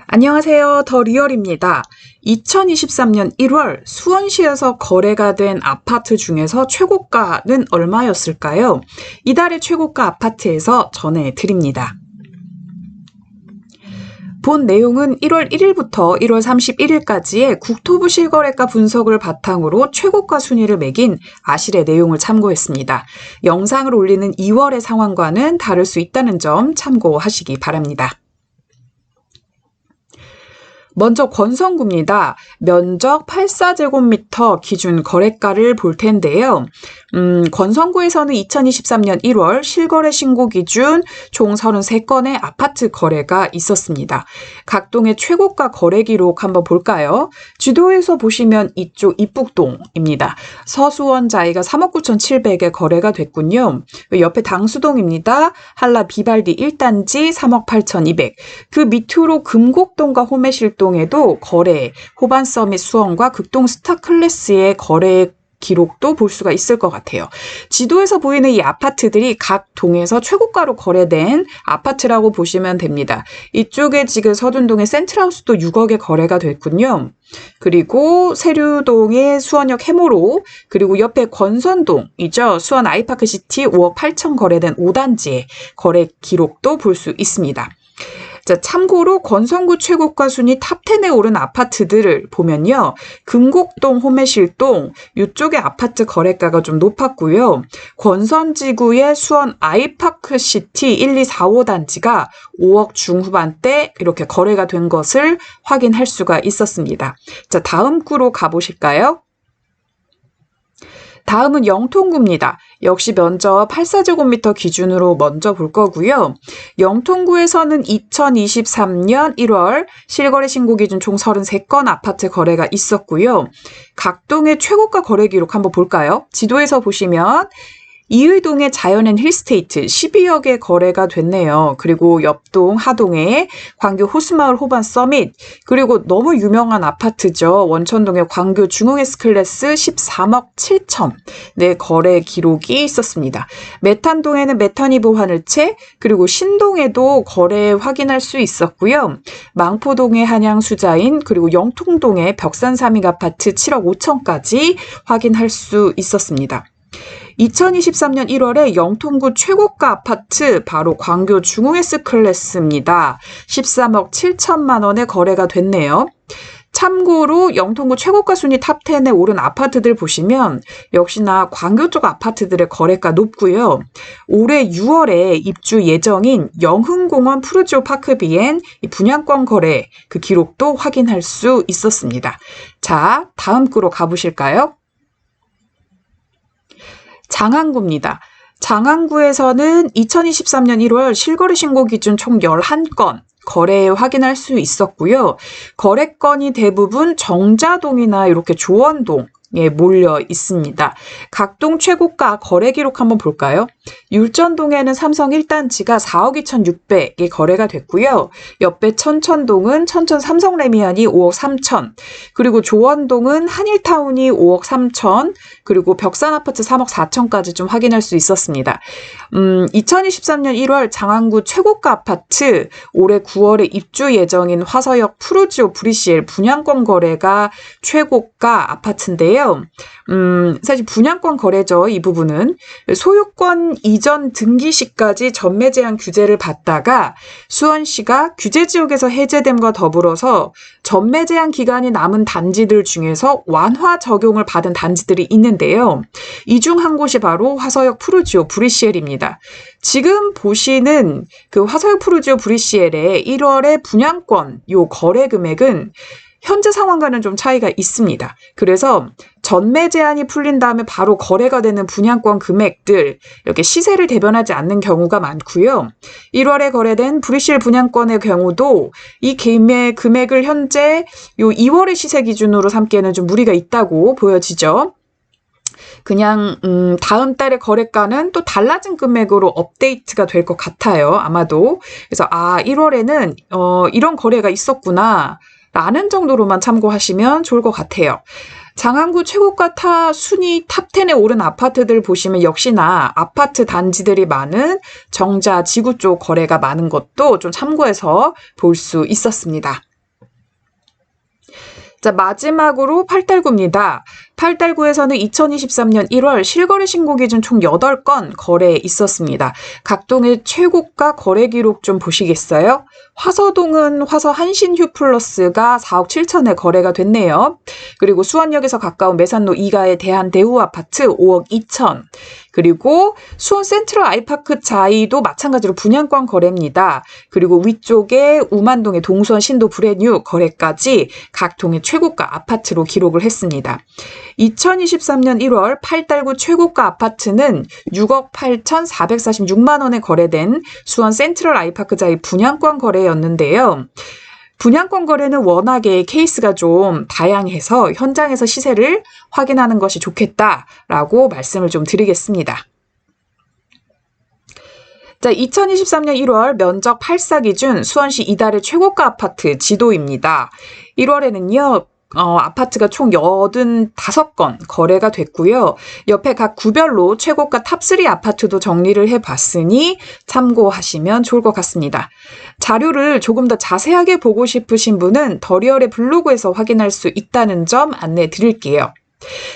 안녕하세요. 더 리얼입니다. 2023년 1월 수원시에서 거래가 된 아파트 중에서 최고가는 얼마였을까요? 이달의 최고가 아파트에서 전해드립니다. 본 내용은 1월 1일부터 1월 31일까지의 국토부 실거래가 분석을 바탕으로 최고가 순위를 매긴 아실의 내용을 참고했습니다. 영상을 올리는 2월의 상황과는 다를 수 있다는 점 참고하시기 바랍니다. 먼저 권선구입니다. 면적 84제곱미터 기준 거래가를 볼 텐데요. 권선구에서는 2023년 1월 실거래 신고 기준 총 33건의 아파트 거래가 있었습니다. 각 동의 최고가 거래 기록 한번 볼까요? 지도에서 보시면 이쪽 이북동입니다. 서수원자이가 3억 9,700에 거래가 됐군요. 옆에 당수동입니다. 한라 비발디 1단지 3억 8,200. 그 밑으로 금곡동과 호매실동에도 거래, 호반서밋 수원과 극동 스타클래스의 거래 기록도 볼 수가 있을 것 같아요. 지도에서 보이는 이 아파트들이 각 동에서 최고가로 거래된 아파트라고 보시면 됩니다. 이쪽에 지금 서둔동의 센트라우스도 6억에 거래가 됐군요. 그리고 세류동의 수원역 해모로, 그리고 옆에 권선동이죠. 수원 아이파크시티 5억 8천 거래된 5단지의 거래 기록도 볼 수 있습니다. 자, 참고로 권선구 최고가 순위 탑10에 오른 아파트들을 보면요. 금곡동, 호매실동 이쪽의 아파트 거래가가 좀 높았고요. 권선지구의 수원 아이파크시티 1, 2, 4, 5단지가 5억 중후반대 이렇게 거래가 된 것을 확인할 수가 있었습니다. 자, 다음 구로 가보실까요? 다음은 영통구입니다. 역시 면적 84제곱미터 기준으로 먼저 볼 거고요. 영통구에서는 2023년 1월 실거래 신고 기준 총 33건 아파트 거래가 있었고요. 각 동의 최고가 거래 기록 한번 볼까요? 지도에서 보시면 이의동의 자연앤 힐스테이트 12억에 거래가 됐네요. 그리고 옆동 하동의 광교 호수마을 호반 서밋, 그리고 너무 유명한 아파트죠. 원천동의 광교 중흥에스클래스 13억 7천 네, 거래 기록이 있었습니다. 메탄동에는 메탄이브 하늘채, 그리고 신동에도 거래 확인할 수 있었고요. 망포동의 한양수자인, 그리고 영통동의 벽산3익 아파트 7억 5천까지 확인할 수 있었습니다. 2023년 1월에 영통구 최고가 아파트 바로 광교 중흥에스클래스입니다. 13억 7천만 원에 거래가 됐네요. 참고로 영통구 최고가 순위 탑10에 오른 아파트들 보시면 역시나 광교 쪽 아파트들의 거래가 높고요. 올해 6월에 입주 예정인 영흥공원 푸르지오 파크비엔 분양권 거래 그 기록도 확인할 수 있었습니다. 자, 다음 구로 가보실까요? 장안구입니다. 장안구에서는 2023년 1월 실거래 신고 기준 총 11건 거래 확인할 수 있었고요. 거래건이 대부분 정자동이나 이렇게 조원동에 몰려 있습니다. 각동 최고가 거래 기록 한번 볼까요? 율전동에는 삼성 1단지가 4억 2,600에 거래가 됐고요. 옆에 천천동은 천천 삼성 레미안이 5억 3천, 그리고 조원동은 한일타운이 5억 3천, 그리고 벽산아파트 3억 4천까지 좀 확인할 수 있었습니다. 2023년 1월 장안구 최고가 아파트 올해 9월에 입주 예정인 화서역 푸르지오 브리시엘 분양권 거래가 최고가 아파트인데요. 사실 분양권 거래죠. 이 부분은 소유권 이전 등기 시까지 전매 제한 규제를 받다가 수원시가 규제 지역에서 해제됨과 더불어서 전매 제한 기간이 남은 단지들 중에서 완화 적용을 받은 단지들이 있는데요. 이 중 한 곳이 바로 화서역 푸르지오 브리시엘입니다. 지금 보시는 그 화서역 푸르지오 브리시엘의 1월의 분양권 요 거래 금액은 현재 상황과는 좀 차이가 있습니다. 그래서 전매 제한이 풀린 다음에 바로 거래가 되는 분양권 금액들 이렇게 시세를 대변하지 않는 경우가 많고요. 1월에 거래된 브리시엘 분양권의 경우도 이 금액을 현재 요 2월의 시세 기준으로 삼기에는 좀 무리가 있다고 보여지죠. 그냥 다음 달의 거래가는 또 달라진 금액으로 업데이트가 될 것 같아요. 아마도. 그래서 1월에는 이런 거래가 있었구나 라는 정도로만 참고하시면 좋을 것 같아요. 장안구 최고가 순위 탑10에 오른 아파트들 보시면 역시나 아파트 단지들이 많은 정자 지구 쪽 거래가 많은 것도 좀 참고해서 볼 수 있었습니다. 자, 마지막으로 팔달구입니다. 팔달구에서는 2023년 1월 실거래 신고 기준 총 8건 거래에 있었습니다. 각 동의 최고가 거래 기록 좀 보시겠어요? 화서동은 화서 한신휴플러스가 4억 7천에 거래가 됐네요. 그리고 수원역에서 가까운 매산로 2가의 대한대우 아파트 5억 2천. 그리고 수원 센트럴 아이파크 자이도 마찬가지로 분양권 거래입니다. 그리고 위쪽에 우만동의 동수원 신도 브랜뉴 거래까지 각 동의 최고가 아파트로 기록을 했습니다. 2023년 1월 팔달구 최고가 아파트는 6억 8,446만 원에 거래된 수원 센트럴 아이파크 자이 분양권 거래였는데요. 분양권 거래는 워낙에 케이스가 좀 다양해서 현장에서 시세를 확인하는 것이 좋겠다라고 말씀을 좀 드리겠습니다. 자, 2023년 1월 면적 8사 기준 수원시 이달의 최고가 아파트 지도입니다. 1월에는요. 아파트가 총 85건 거래가 됐고요. 옆에 각 구별로 최고가 탑3 아파트도 정리를 해봤으니 참고하시면 좋을 것 같습니다. 자료를 조금 더 자세하게 보고 싶으신 분은 더리얼의 블로그에서 확인할 수 있다는 점 안내해 드릴게요.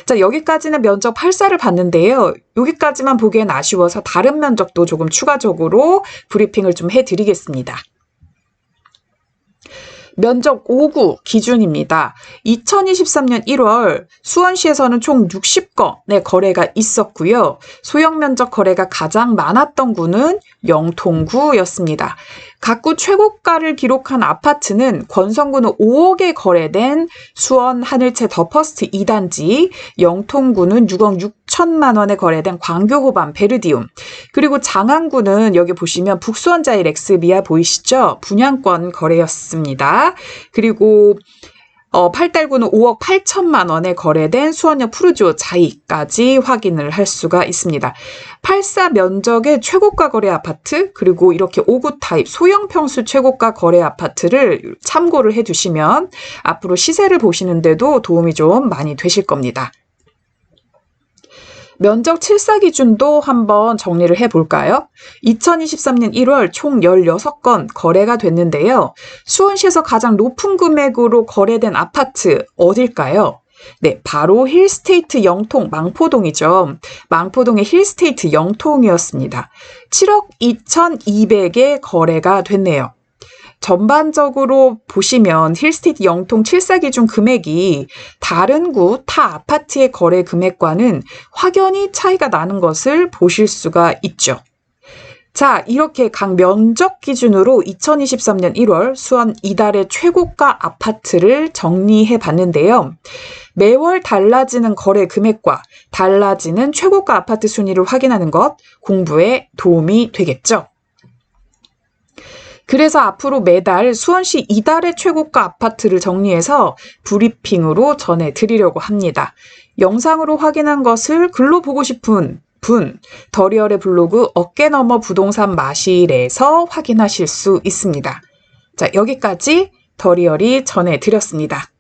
자, 여기까지는 면적 8사를 봤는데요. 여기까지만 보기엔 아쉬워서 다른 면적도 조금 추가적으로 브리핑을 좀 해드리겠습니다. 면적 5구 기준입니다. 2023년 1월 수원시에서는 총 60건의 거래가 있었고요. 소형 면적 거래가 가장 많았던 구는 영통구였습니다. 각 구 최고가를 기록한 아파트는 권성구는 5억에 거래된 수원 하늘채 더 퍼스트 2단지, 영통구는 6억 6천만 원에 거래된 광교호반 베르디움, 그리고 장안구는 여기 보시면 북수원자이 렉스미아 보이시죠? 분양권 거래였습니다. 그리고 팔달구는 5억 8천만 원에 거래된 수원역 푸르지오 자이까지 확인을 할 수가 있습니다. 8사 면적의 최고가 거래 아파트, 그리고 이렇게 5구 타입 소형 평수 최고가 거래 아파트를 참고를 해두시면 앞으로 시세를 보시는데도 도움이 좀 많이 되실 겁니다. 면적 7사 기준도 한번 정리를 해볼까요? 2023년 1월 총 16건 거래가 됐는데요. 수원시에서 가장 높은 금액으로 거래된 아파트 어딜까요? 네, 바로 힐스테이트 영통 망포동이죠. 망포동의 힐스테이트 영통이었습니다. 7억 2,200에 거래가 됐네요. 전반적으로 보시면 힐스테이트 영통 7사 기준 금액이 다른 구 타 아파트의 거래 금액과는 확연히 차이가 나는 것을 보실 수가 있죠. 자, 이렇게 각 면적 기준으로 2023년 1월 수원 이달의 최고가 아파트를 정리해 봤는데요. 매월 달라지는 거래 금액과 달라지는 최고가 아파트 순위를 확인하는 것 공부에 도움이 되겠죠. 그래서 앞으로 매달 수원시 이달의 최고가 아파트를 정리해서 브리핑으로 전해드리려고 합니다. 영상으로 확인한 것을 글로 보고 싶은 분, 더리얼의 블로그 어깨너머 부동산 마실에서 확인하실 수 있습니다. 자, 여기까지 더리얼이 전해드렸습니다.